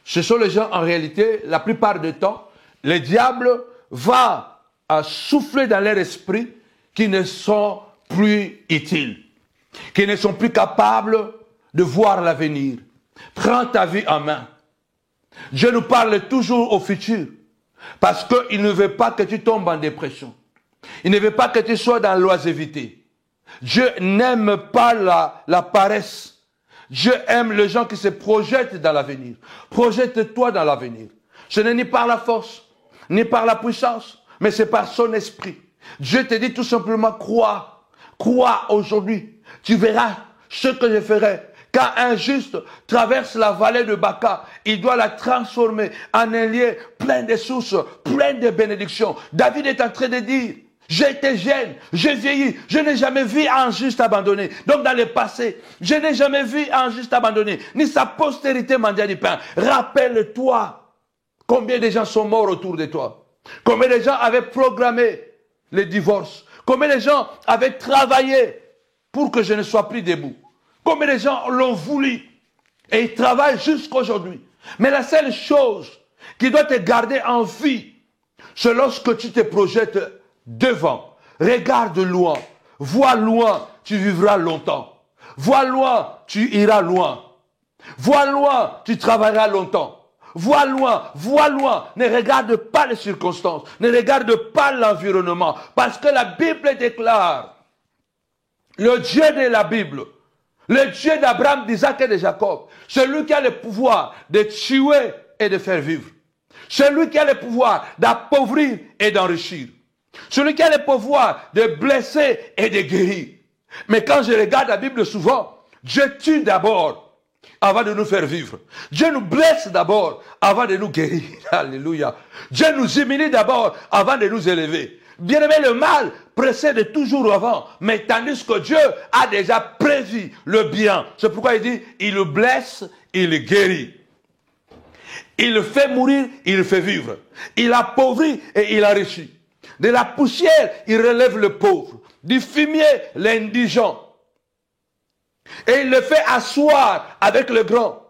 ce sont les gens en réalité, la plupart du temps, le diable va souffler dans leur esprit qui ne sont plus utiles, qui ne sont plus capables de voir l'avenir. Prends ta vie en main. Dieu nous parle toujours au futur. Parce qu'il ne veut pas que tu tombes en dépression. Il ne veut pas que tu sois dans l'oisiveté. Dieu n'aime pas la paresse. Dieu aime les gens qui se projettent dans l'avenir. Projette-toi dans l'avenir. Ce n'est ni par la force, ni par la puissance, mais c'est par son esprit. Dieu te dit tout simplement, crois. Crois aujourd'hui. Tu verras ce que je ferai. Quand un juste traverse la vallée de Baca, il doit la transformer en un lieu plein de sources, plein de bénédictions. David est en train de dire, j'ai été jeune, j'ai vieilli, je n'ai jamais vu un juste abandonné. Donc dans le passé, je n'ai jamais vu un juste abandonné, ni sa postérité mendiant du pain. Rappelle-toi combien de gens sont morts autour de toi. Combien de gens avaient programmé le divorce. Combien de gens avaient travaillé pour que je ne sois plus debout. Combien de gens l'ont voulu et ils travaillent jusqu'à aujourd'hui. Mais la seule chose qui doit te garder en vie, c'est lorsque tu te projettes devant. Regarde loin. Vois loin, tu vivras longtemps. Vois loin, tu iras loin. Vois loin, tu travailleras longtemps. Vois loin. Ne regarde pas les circonstances. Ne regarde pas l'environnement. Parce que la Bible déclare, le Dieu de la Bible, le Dieu d'Abraham, d'Isaac et de Jacob, celui qui a le pouvoir de tuer et de faire vivre. Celui qui a le pouvoir d'appauvrir et d'enrichir. Celui qui a le pouvoir de blesser et de guérir. Mais quand je regarde la Bible souvent, Dieu tue d'abord avant de nous faire vivre. Dieu nous blesse d'abord avant de nous guérir. Alléluia. Dieu nous humilie d'abord avant de nous élever. Bien aimé, le mal précède toujours avant, mais tandis que Dieu a déjà prévu le bien. C'est pourquoi il dit, il le blesse, il le guérit. Il le fait mourir, il le fait vivre. Il appauvrit et il enrichit. De la poussière, il relève le pauvre. Du fumier, l'indigent. Et il le fait asseoir avec le grand.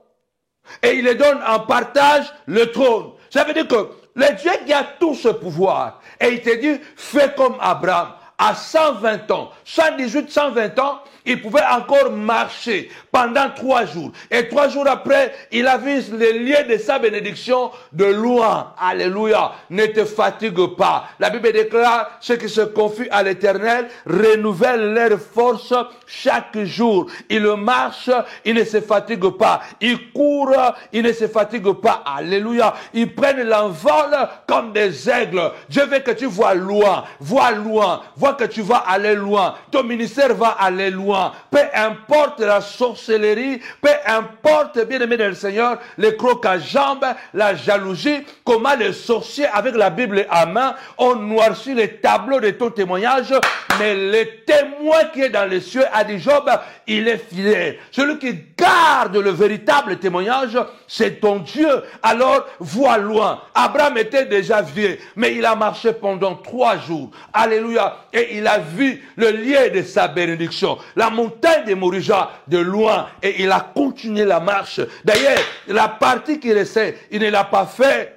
et il les donne en partage le trône. Ça veut dire que le Dieu qui a tout ce pouvoir, et il te dit, fais comme Abraham. À 120 ans, 118, 120 ans, il pouvait encore marcher pendant 3 jours. Et 3 jours après, il a vu les liens de sa bénédiction de loin. Alléluia. Ne te fatigue pas. La Bible déclare, ceux qui se confient à l'Éternel renouvellent leur force chaque jour. Ils marchent, ils ne se fatiguent pas. Ils courent, ils ne se fatiguent pas. Alléluia. Ils prennent l'envol comme des aigles. Dieu veut que tu vois loin. Vois que tu vas aller loin. Ton ministère va aller loin. Peu importe la sorcellerie, peu importe, bien-aimé dans le Seigneur, les crocs à jambes, la jalousie, comment les sorciers avec la Bible à main ont noirci les tableaux de ton témoignage, mais le témoin qui est dans les cieux a dit Job, il est fidèle. Celui qui garde le véritable témoignage, c'est ton Dieu. Alors, vois loin. Abraham était déjà vieux, mais il a marché pendant 3 jours. Alléluia. Et il a vu le lien de sa bénédiction. La montagne de Morija de loin, et il a continué la marche. D'ailleurs, la partie qui restait, il ne l'a pas fait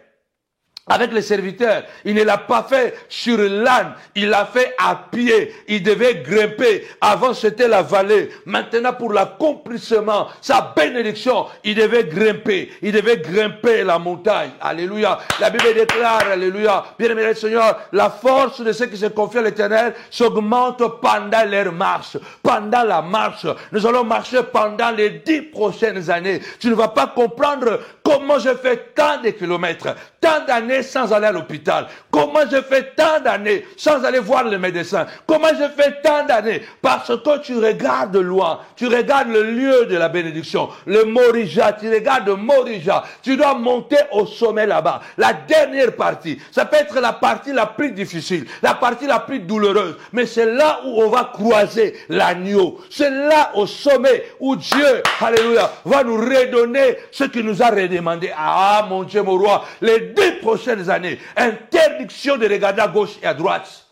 avec les serviteurs. Il ne l'a pas fait sur l'âne, il l'a fait à pied. Il devait grimper. Avant, c'était la vallée. Maintenant, pour l'accomplissement, sa bénédiction, il devait grimper. Il devait grimper la montagne. Alléluia. La Bible déclare, alléluia, bien-aimé le Seigneur, la force de ceux qui se confient à l'Éternel s'augmente pendant leur marche. Pendant la marche, nous allons marcher pendant les 10 prochaines années. Tu ne vas pas comprendre comment je fais tant de kilomètres, tant d'années sans aller à l'hôpital. Comment je fais tant d'années sans aller voir le médecin. Comment je fais tant d'années? Parce que tu regardes loin. Tu regardes le lieu de la bénédiction. Le Morija. Tu regardes Morija. Tu dois monter au sommet là-bas. La dernière partie. Ça peut être la partie la plus difficile. La partie la plus douloureuse. Mais c'est là où on va croiser l'agneau. C'est là au sommet où Dieu, alléluia, va nous redonner ce qu'il nous a redemandé. Ah, mon Dieu, mon roi. Les 10 prochaines années, interdiction de regarder à gauche et à droite.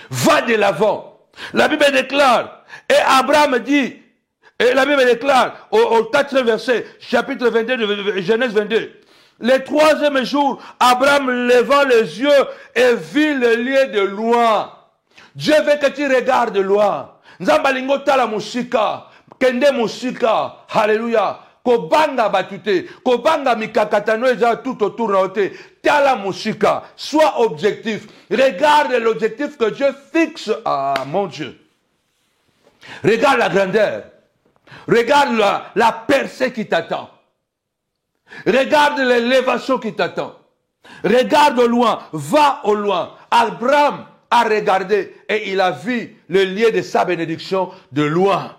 Va de l'avant. La Bible déclare, et Abraham dit, et la Bible déclare, au 4 verset, chapitre 22 de Genèse 22, le 3e jour, Abraham leva les yeux et vit le lieu de loin. Dieu veut que tu regardes loin. Nzambalingo tala musika, kende musika, hallelujah. Kobanga batute, kobanga mikakatano eza tout autour na ote. Tala musika, sois objectif. Regarde l'objectif que Dieu fixe. Ah, mon Dieu. Regarde la grandeur. Regarde la percée qui t'attend. Regarde l'élévation qui t'attend. Regarde au loin, va au loin. Abraham a regardé et il a vu le lieu de sa bénédiction de loin.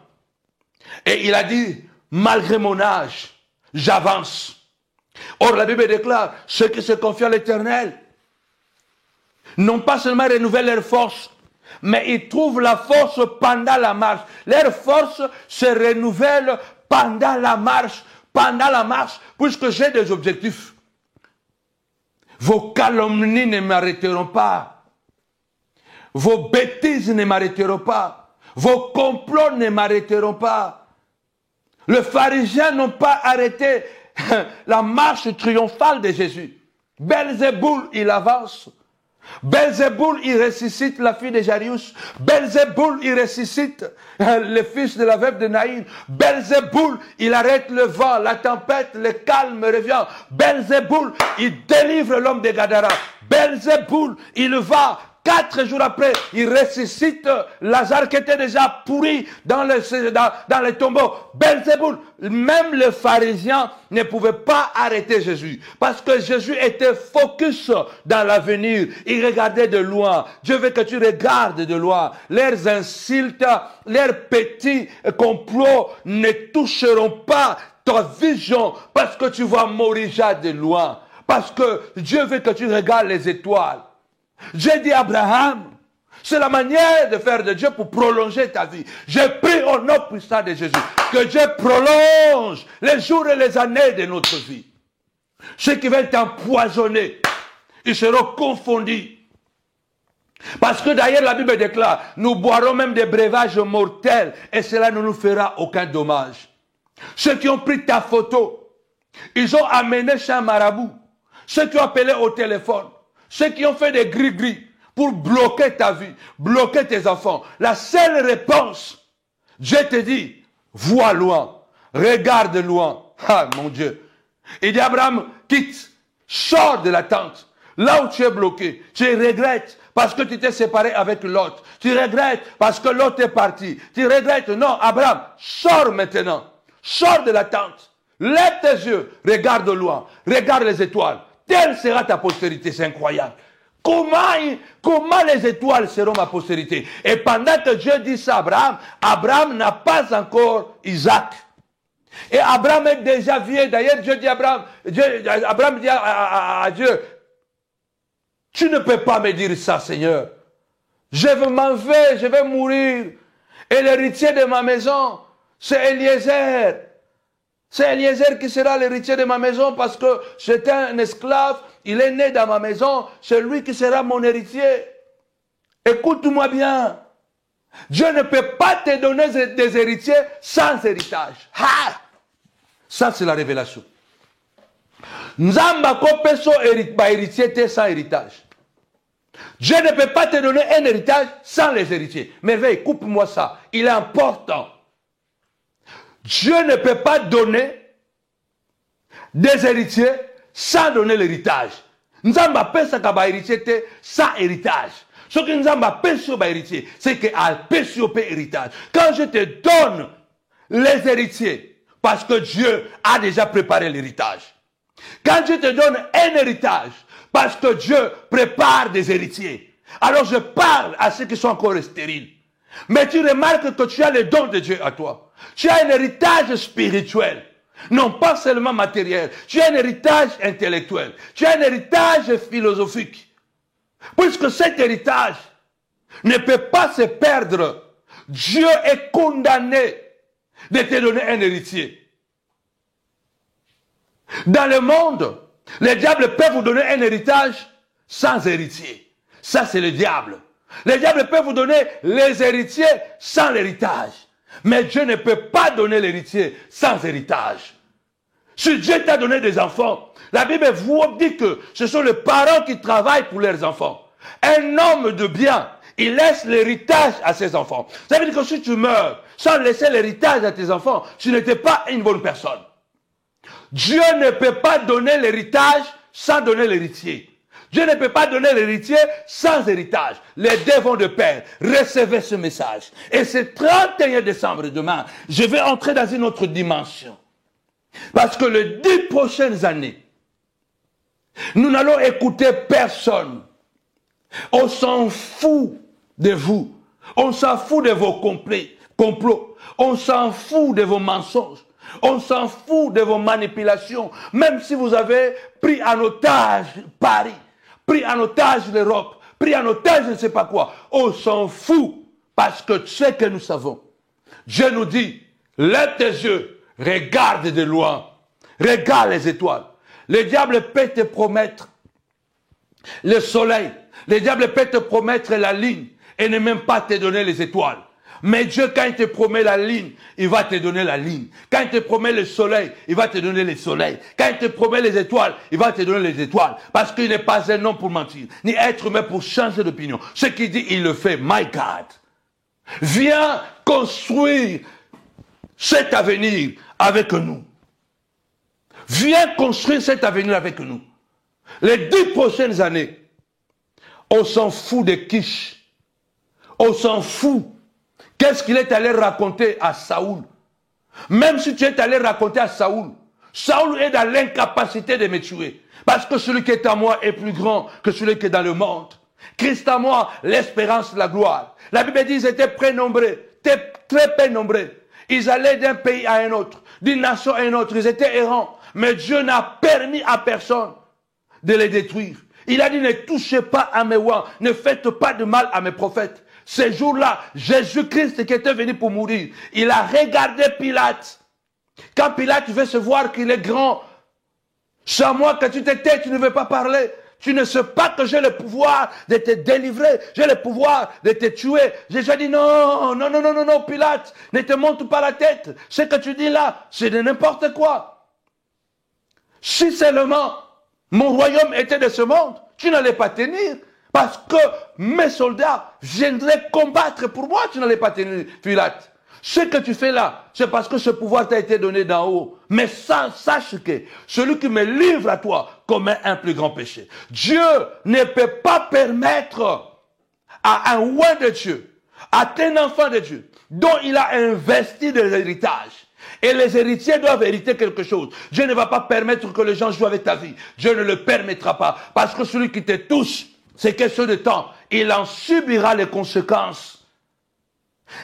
Et il a dit, malgré mon âge, j'avance. Or, la Bible déclare, ceux qui se confient à l'Éternel n'ont pas seulement renouvelé leur force, mais ils trouvent la force pendant la marche. Leur force se renouvelle pendant la marche, puisque j'ai des objectifs. Vos calomnies ne m'arrêteront pas. Vos bêtises ne m'arrêteront pas. Vos complots ne m'arrêteront pas. Les pharisiens n'ont pas arrêté la marche triomphale de Jésus. Belzéboul, il avance. Belzéboul, il ressuscite la fille de Jarius. Belzéboul, il ressuscite le fils de la veuve de Naïn. Belzéboul, il arrête le vent, la tempête, le calme revient. Belzéboul, il délivre l'homme de Gadara. Belzéboul, il va. 4 jours après, il ressuscite Lazare qui était déjà pourri dans les tombeaux. Belzéboul, même les pharisiens ne pouvaient pas arrêter Jésus. Parce que Jésus était focus dans l'avenir. Il regardait de loin. Dieu veut que tu regardes de loin. Leurs insultes, leurs petits complots ne toucheront pas ta vision. Parce que tu vois Morija de loin. Parce que Dieu veut que tu regardes les étoiles. J'ai dit à Abraham, c'est la manière de faire de Dieu pour prolonger ta vie. J'ai pris au nom puissant de Jésus que Dieu prolonge les jours et les années de notre vie. Ceux qui veulent t'empoisonner, ils seront confondus. Parce que d'ailleurs la Bible déclare, nous boirons même des breuvages mortels et cela ne nous fera aucun dommage. Ceux qui ont pris ta photo, ils ont amené chez un marabout. Ceux qui ont appelé au téléphone, ceux qui ont fait des gris-gris pour bloquer ta vie, bloquer tes enfants. La seule réponse, Dieu te dit, vois loin, regarde loin. Ah mon Dieu. Il dit Abraham, quitte, sors de la tente. Là où tu es bloqué, tu regrettes parce que tu t'es séparé avec l'autre. Tu regrettes parce que l'autre est parti. Tu regrettes. Non, Abraham, sors maintenant. Sors de la tente. Lève tes yeux, regarde loin, regarde les étoiles. Telle sera ta postérité, c'est incroyable. Comment les étoiles seront ma postérité? Et pendant que Dieu dit ça à Abraham, Abraham n'a pas encore Isaac. Et Abraham est déjà vieux. D'ailleurs, Dieu dit à Abraham, Abraham dit à Dieu, tu ne peux pas me dire ça, Seigneur. Je m'en vais, je vais mourir. Et l'héritier de ma maison, c'est Eliezer. C'est Eliezer qui sera l'héritier de ma maison parce que j'étais un esclave. Il est né dans ma maison. C'est lui qui sera mon héritier. Écoute-moi bien. Dieu ne peut pas te donner des héritiers sans héritage. Ha! Ça, c'est la révélation. Nzamba kopeso héritier sans héritage. Dieu ne peut pas te donner un héritage sans les héritiers. Merveille, coupe-moi ça. Il est important. Dieu ne peut pas donner des héritiers sans donner l'héritage. Nzamba pesa kaba héritier sans héritage. Ce que Nzamba pesa ba héritier, c'est que al pesa héritage. Quand je te donne les héritiers, parce que Dieu a déjà préparé l'héritage. Quand je te donne un héritage, parce que Dieu prépare des héritiers. Alors je parle à ceux qui sont encore stériles. Mais tu remarques que tu as le don de Dieu à toi. Tu as un héritage spirituel. Non pas seulement matériel. Tu as un héritage intellectuel. Tu as un héritage philosophique. Puisque cet héritage ne peut pas se perdre, Dieu est condamné de te donner un héritier. Dans le monde, les diables peuvent vous donner un héritage sans héritier. Ça, c'est le diable. Les diables peuvent vous donner les héritiers sans l'héritage. Mais Dieu ne peut pas donner l'héritier sans héritage. Si Dieu t'a donné des enfants, la Bible vous dit que ce sont les parents qui travaillent pour leurs enfants. Un homme de bien, il laisse l'héritage à ses enfants. Ça veut dire que si tu meurs sans laisser l'héritage à tes enfants, tu n'étais pas une bonne personne. Dieu ne peut pas donner l'héritage sans donner l'héritier. Dieu ne peut pas donner l'héritier sans héritage. Les deux vont de pair. Recevez ce message. Et ce 31 décembre demain, je vais entrer dans une autre dimension. Parce que les 10 prochaines années, nous n'allons écouter personne. On s'en fout de vous. On s'en fout de vos complots. On s'en fout de vos mensonges. On s'en fout de vos manipulations. Même si vous avez pris en otage Paris, pris en otage l'Europe, pris en otage je ne sais pas quoi. On s'en fout parce que ce que nous savons. Dieu nous dit, lève tes yeux, regarde de loin, regarde les étoiles. Le diable peut te promettre le soleil. Le diable peut te promettre la ligne et ne même pas te donner les étoiles. Mais Dieu, quand il te promet la ligne, il va te donner la ligne. Quand il te promet le soleil, il va te donner le soleil. Quand il te promet les étoiles, il va te donner les étoiles. Parce qu'il n'est pas un homme pour mentir, ni être humain pour changer d'opinion. Ce qu'il dit, il le fait. My God. Viens construire cet avenir avec nous. Viens construire cet avenir avec nous. Les 10 prochaines années, on s'en fout de Kish. On s'en fout. Qu'est-ce qu'il est allé raconter à Saoul? Même si tu es allé raconter à Saoul, Saoul est dans l'incapacité de me tuer. Parce que celui qui est à moi est plus grand que celui qui est dans le monde. Christ à moi, l'espérance, la gloire. La Bible dit qu'ils étaient très nombreux, très peu nombreux. Ils allaient d'un pays à un autre, d'une nation à une autre. Ils étaient errants. Mais Dieu n'a permis à personne de les détruire. Il a dit, ne touchez pas à mes rois, ne faites pas de mal à mes prophètes. Ces jours-là, Jésus-Christ qui était venu pour mourir, il a regardé Pilate. Quand Pilate veut se voir qu'il est grand, sans moi, quand tu te tais, tu ne veux pas parler. Tu ne sais pas que j'ai le pouvoir de te délivrer, j'ai le pouvoir de te tuer. Jésus a dit non, non, non, non, non, non, Pilate, ne te monte pas la tête. Ce que tu dis là, c'est de n'importe quoi. Si seulement mon royaume était de ce monde, tu n'allais pas tenir. Parce que mes soldats viendraient combattre pour moi, tu n'allais pas tenir, Pilate. Ce que tu fais là, c'est parce que ce pouvoir t'a été donné d'en haut. Mais sache que celui qui me livre à toi commet un plus grand péché. Dieu ne peut pas permettre à un roi de Dieu, à un enfant de Dieu, dont il a investi des héritages, et les héritiers doivent hériter quelque chose. Dieu ne va pas permettre que les gens jouent avec ta vie. Dieu ne le permettra pas. Parce que celui qui te touche, c'est question de temps. Il en subira les conséquences.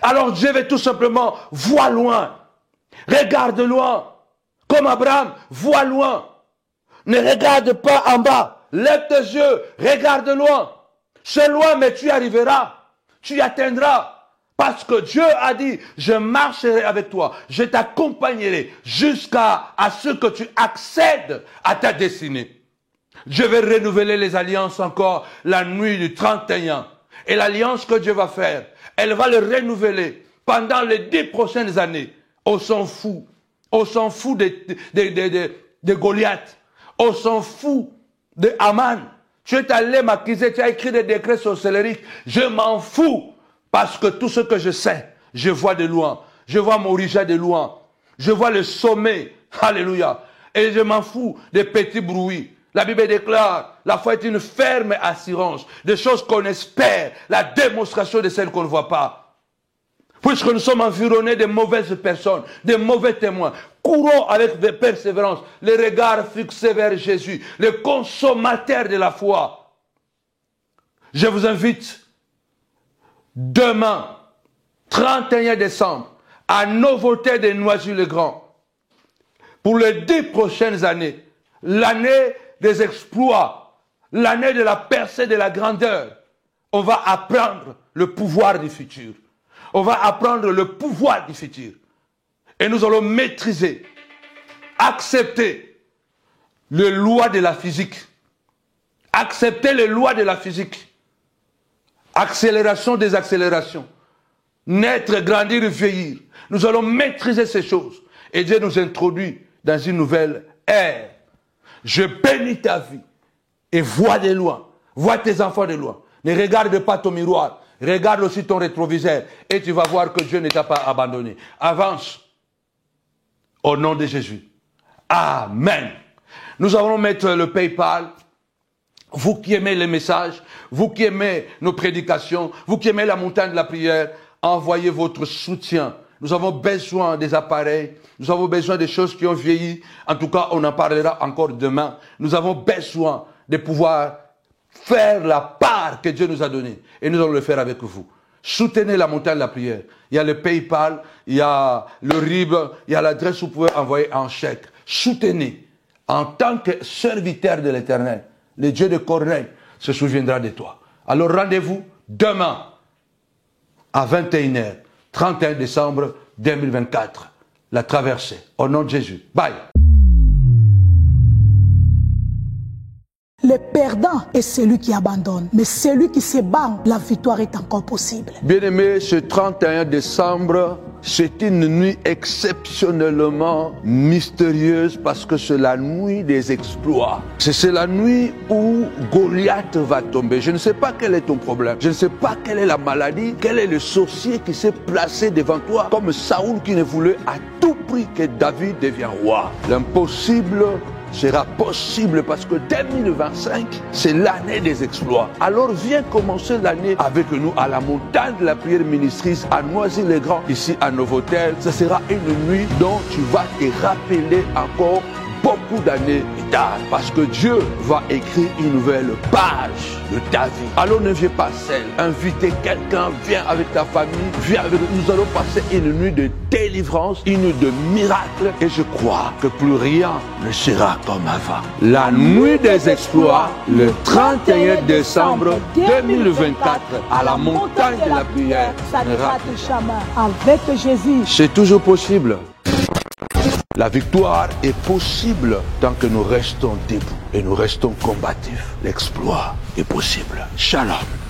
Alors Dieu veut tout simplement voir loin. Regarde loin. Comme Abraham, vois loin. Ne regarde pas en bas. Lève tes yeux. Regarde loin. C'est loin, mais tu y arriveras. Tu y atteindras. Parce que Dieu a dit, je marcherai avec toi. Je t'accompagnerai jusqu'à ce que tu accèdes à ta destinée. Je vais renouveler les alliances encore la nuit du 31. Et l'alliance que Dieu va faire, elle va le renouveler pendant les 10 prochaines années. On s'en fout. On s'en fout de Goliath. On s'en fout de Haman. Tu es allé m'accuser, tu as écrit des décrets sorcelleriques. Je m'en fous. Parce que tout ce que je sais, je vois de loin. Je vois Morija de loin. Je vois le sommet. Alléluia. Et je m'en fous des petits bruits. La Bible déclare, la foi est une ferme assurance des choses qu'on espère, la démonstration de celles qu'on ne voit pas. Puisque nous sommes environnés de mauvaises personnes, de mauvais témoins, courons avec de persévérance, les regards fixés vers Jésus, le consommateur de la foi. Je vous invite demain, 31 décembre, à Novotel de Noisy-le-Grand, pour les 10 prochaines années, l'année des exploits, l'année de la percée de la grandeur. On va apprendre le pouvoir du futur. On va apprendre le pouvoir du futur. Et nous allons maîtriser, accepter les lois de la physique. Accepter les lois de la physique. Accélération, désaccélération. Naître, grandir, vieillir. Nous allons maîtriser ces choses. Et Dieu nous introduit dans une nouvelle ère. Je bénis ta vie et vois de loin, vois tes enfants de loin. Ne regarde pas ton miroir, regarde aussi ton rétroviseur et tu vas voir que Dieu ne t'a pas abandonné. Avance au nom de Jésus. Amen. Nous allons mettre le PayPal. Vous qui aimez les messages, vous qui aimez nos prédications, vous qui aimez la montagne de la prière, envoyez votre soutien. Nous avons besoin des appareils, nous avons besoin des choses qui ont vieilli. En tout cas, on en parlera encore demain. Nous avons besoin de pouvoir faire la part que Dieu nous a donnée. Et nous allons le faire avec vous. Soutenez la montagne de la prière. Il y a le PayPal, il y a le RIB, il y a l'adresse où vous pouvez envoyer un chèque. Soutenez. En tant que serviteur de l'Éternel, le Dieu de Corneille se souviendra de toi. Alors rendez-vous demain à 21h. 31 décembre 2024, la traversée. Au nom de Jésus. Bye. Le perdant est celui qui abandonne. Mais celui qui se bat, la victoire est encore possible. Bien-aimés, ce 31 décembre, c'est une nuit exceptionnellement mystérieuse parce que c'est la nuit des exploits. C'est la nuit où Goliath va tomber. Je ne sais pas quel est ton problème. Je ne sais pas quelle est la maladie. Quel est le sorcier qui s'est placé devant toi comme Saoul qui ne voulait à tout prix que David devienne roi. L'impossible sera possible parce que 2025, c'est l'année des exploits. Alors viens commencer l'année avec nous à la montagne de la prière ministrice à Noisy-le-Grand, ici à Novotel. Ce sera une nuit dont tu vas te rappeler encore beaucoup d'années plus tard. Parce que Dieu va écrire une nouvelle page de ta vie. Alors ne viens pas seul. Invitez quelqu'un, viens avec ta famille, viens avec nous. Nous allons passer une nuit de délivrance, une nuit de miracle. Et je crois que plus rien ne sera comme avant. La nuit des exploits, le 31 décembre 2024, à la montagne de la prière. Avec Jésus. C'est toujours possible. La victoire est possible tant que nous restons debout et nous restons combatifs. L'exploit est possible. Shalom.